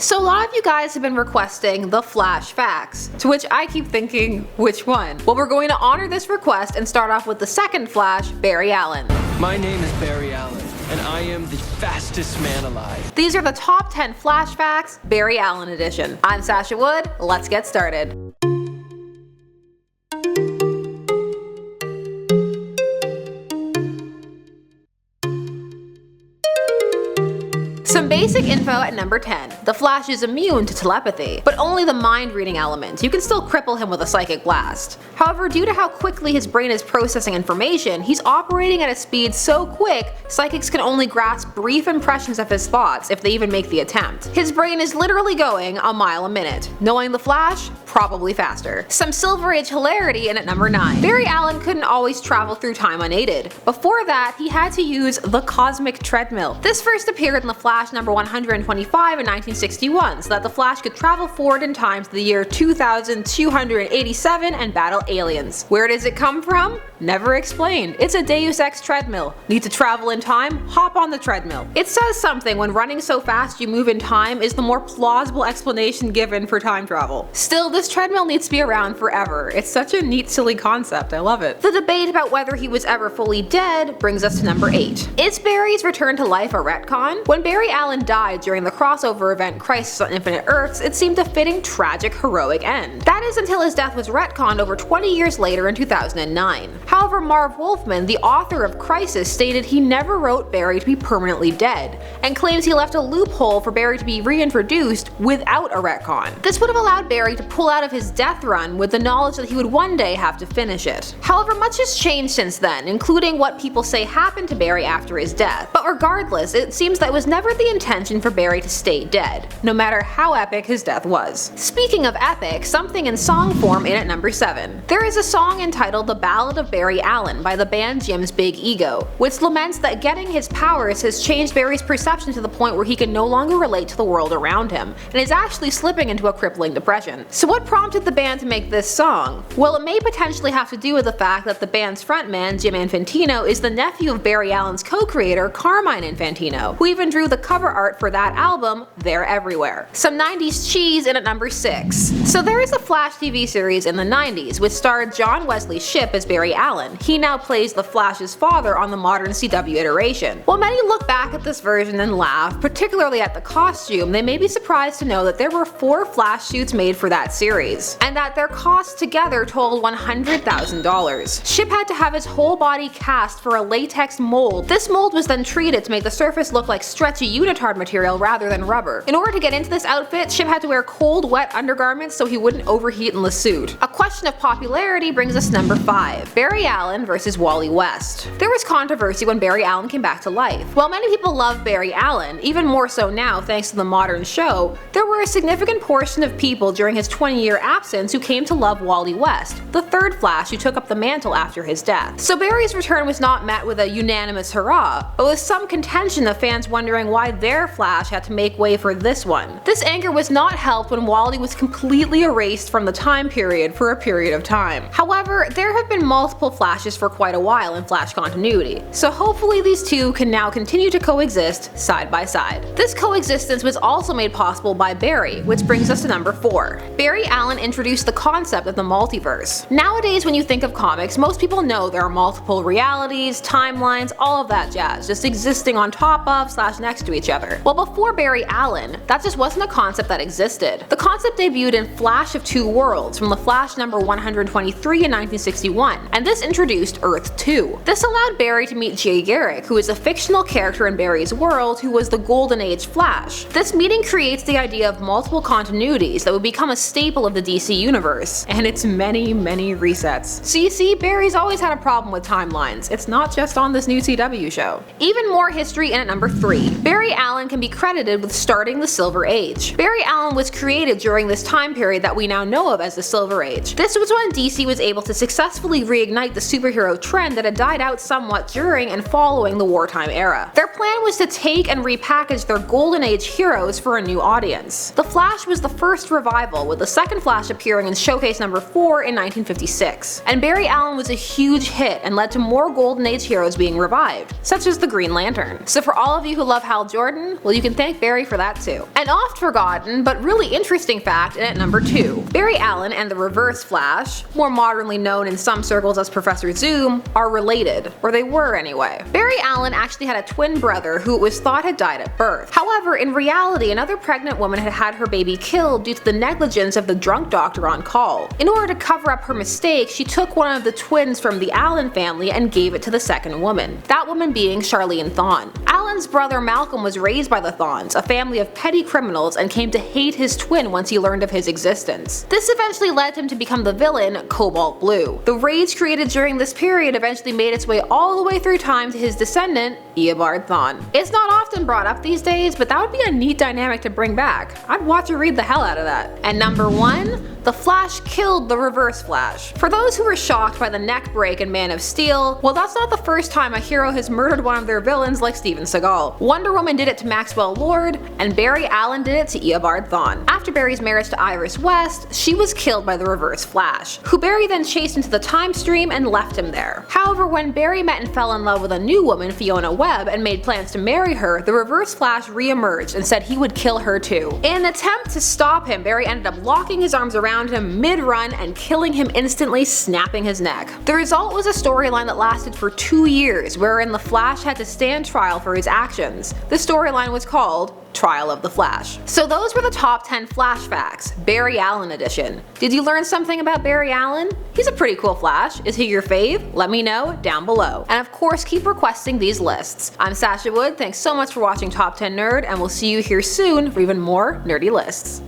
So a lot of you guys have been requesting the Flash facts, to which I keep thinking, which one? Well, we're going to honor this request and start off with the second Flash, Barry Allen. My name is Barry Allen, and I am the fastest man alive. These are the top 10 Flash facts, Barry Allen edition. I'm Sasha Wood, let's get started. Some basic info at number 10. The Flash is immune to telepathy, but only the mind-reading element. You can still cripple him with a psychic blast. However, due to how quickly his brain is processing information, he's operating at a speed so quick, psychics can only grasp brief impressions of his thoughts if they even make the attempt. His brain is literally going a mile a minute. Knowing the Flash? Probably faster. Some Silver Age hilarity in at number 9. Barry Allen couldn't always travel through time unaided. Before that, he had to use the cosmic treadmill. This first appeared in the Flash number 125 in 1961, so that the Flash could travel forward in time to the year 2287 and battle aliens. Where does it come from? Never explained. It's a Deus Ex treadmill. Need to travel in time? Hop on the treadmill. It says something when running so fast you move in time is the more plausible explanation given for time travel. Still, this treadmill needs to be around forever. It's such a neat, silly concept. I love it. The debate about whether he was ever fully dead brings us to number 8. Is Barry's return to life a retcon? When Barry Allen died during the crossover event Crisis on Infinite Earths, it seemed a fitting, tragic, heroic end. That is until his death was retconned over 20 years later in 2009. However, Marv Wolfman, the author of Crisis, stated he never wrote Barry to be permanently dead, and claims he left a loophole for Barry to be reintroduced without a retcon. This would have allowed Barry to pull out of his death run with the knowledge that he would one day have to finish it. However, much has changed since then, including what people say happened to Barry after his death. But regardless, it seems that it was never the intention for Barry to stay dead, no matter how epic his death was. Speaking of epic, something in song form in at number 7. There is a song entitled The Ballad of Barry Allen by the band Jim's Big Ego, which laments that getting his powers has changed Barry's perception to the point where he can no longer relate to the world around him, and is actually slipping into a crippling depression. So what prompted the band to make this song? Well, it may potentially have to do with the fact that the band's frontman, Jim Infantino, is the nephew of Barry Allen's co-creator, Carmine Infantino, who even drew the cover art for that album, They're Everywhere. Some 90s cheese in at number 6. So there is a Flash TV series in the 90s, which starred John Wesley Shipp as Barry Allen. He now plays the Flash's father on the modern CW iteration. While many look back at this version and laugh, particularly at the costume, they may be surprised to know that there were 4 Flash suits made for that series, and that their costs together totaled $100,000. Shipp had to have his whole body cast for a latex mold. This mold was then treated to make the surface look like stretchy unitard material rather than rubber. In order to get into this outfit, Shipp had to wear cold, wet undergarments so he wouldn't overheat in the suit. A question of popularity brings us number 5. Barry Allen versus Wally West. There was controversy when Barry Allen came back to life. While many people love Barry Allen, even more so now thanks to the modern show, there were a significant portion of people during his 20-year absence who came to love Wally West, the third Flash who took up the mantle after his death. So Barry's return was not met with a unanimous hurrah, but with some contention of fans wondering why their Flash had to make way for this one. This anger was not helped when Wally was completely erased from the time period for a period of time. However, there have been multiple Flashes for quite a while in Flash continuity, so hopefully these two can now continue to coexist side by side. This coexistence was also made possible by Barry, which brings us to number 4. Barry Allen introduced the concept of the multiverse. Nowadays when you think of comics, most people know there are multiple realities, timelines, all of that jazz, just existing on top of / next to each other. Well, before Barry Allen, that just wasn't a concept that existed. The concept debuted in Flash of Two Worlds from the Flash number 123 in 1961, and this introduced Earth 2. This allowed Barry to meet Jay Garrick, who is a fictional character in Barry's world who was the Golden Age Flash. This meeting creates the idea of multiple continuities that would become a staple of the DC universe, and its many, many resets. So you see, Barry's always had a problem with timelines. It's not just on this new CW show. Even more history in at number 3. Barry Allen can be credited with starting the Silver Age. Barry Allen was created during this time period that we now know of as the Silver Age. This was when DC was able to successfully reignite reignite the superhero trend that had died out somewhat during and following the wartime era. Their plan was to take and repackage their Golden Age heroes for a new audience. The Flash was the first revival, with the second Flash appearing in Showcase number 4 in 1956. And Barry Allen was a huge hit and led to more Golden Age heroes being revived, such as the Green Lantern. So for all of you who love Hal Jordan, well, you can thank Barry for that too. An oft forgotten but really interesting fact in at number 2. Barry Allen and the Reverse Flash, more modernly known in some circles as Professor Zoom, are related, or they were anyway. Barry Allen actually had a twin brother who it was thought had died at birth. However, in reality, another pregnant woman had had her baby killed due to the negligence of the drunk doctor on call. In order to cover up her mistake, she took one of the twins from the Allen family and gave it to the second woman, that woman being Charlene Thawne. Allen's brother Malcolm was raised by the Thawnes, a family of petty criminals, and came to hate his twin once he learned of his existence. This eventually led him to become the villain, Cobalt Blue. The rage created during this period eventually made its way all the way through time to his descendant, Eobard Thawne. It's not often brought up these days, but that would be a neat dynamic to bring back. I'd watch or read the hell out of that. And number 1, the Flash killed the Reverse Flash. For those who were shocked by the neck break in Man of Steel, well, that's not the first time a hero has murdered one of their villains like Steven Seagal. Wonder Woman did it to Maxwell Lord, and Barry Allen did it to Eobard Thawne. After Barry's marriage to Iris West, she was killed by the Reverse Flash, who Barry then chased into the time stream and left him there. However, when Barry met and fell in love with a new woman, Fiona Webb, and made plans to marry her, the Reverse Flash re-emerged and said he would kill her too. In an attempt to stop him, Barry ended up locking his arms around him mid-run and killing him instantly, snapping his neck. The result was a storyline that lasted for 2 years, wherein the Flash had to stand trial for his actions. The storyline was called Trial of the Flash. So those were the top 10 Flash facts, Barry Allen edition. Did you learn something about Barry Allen? He's a pretty cool Flash. Is he your fave? Let me know down below. And of course, keep requesting these lists. I'm Sasha Wood, thanks so much for watching Top 10 Nerd, and we'll see you here soon for even more nerdy lists.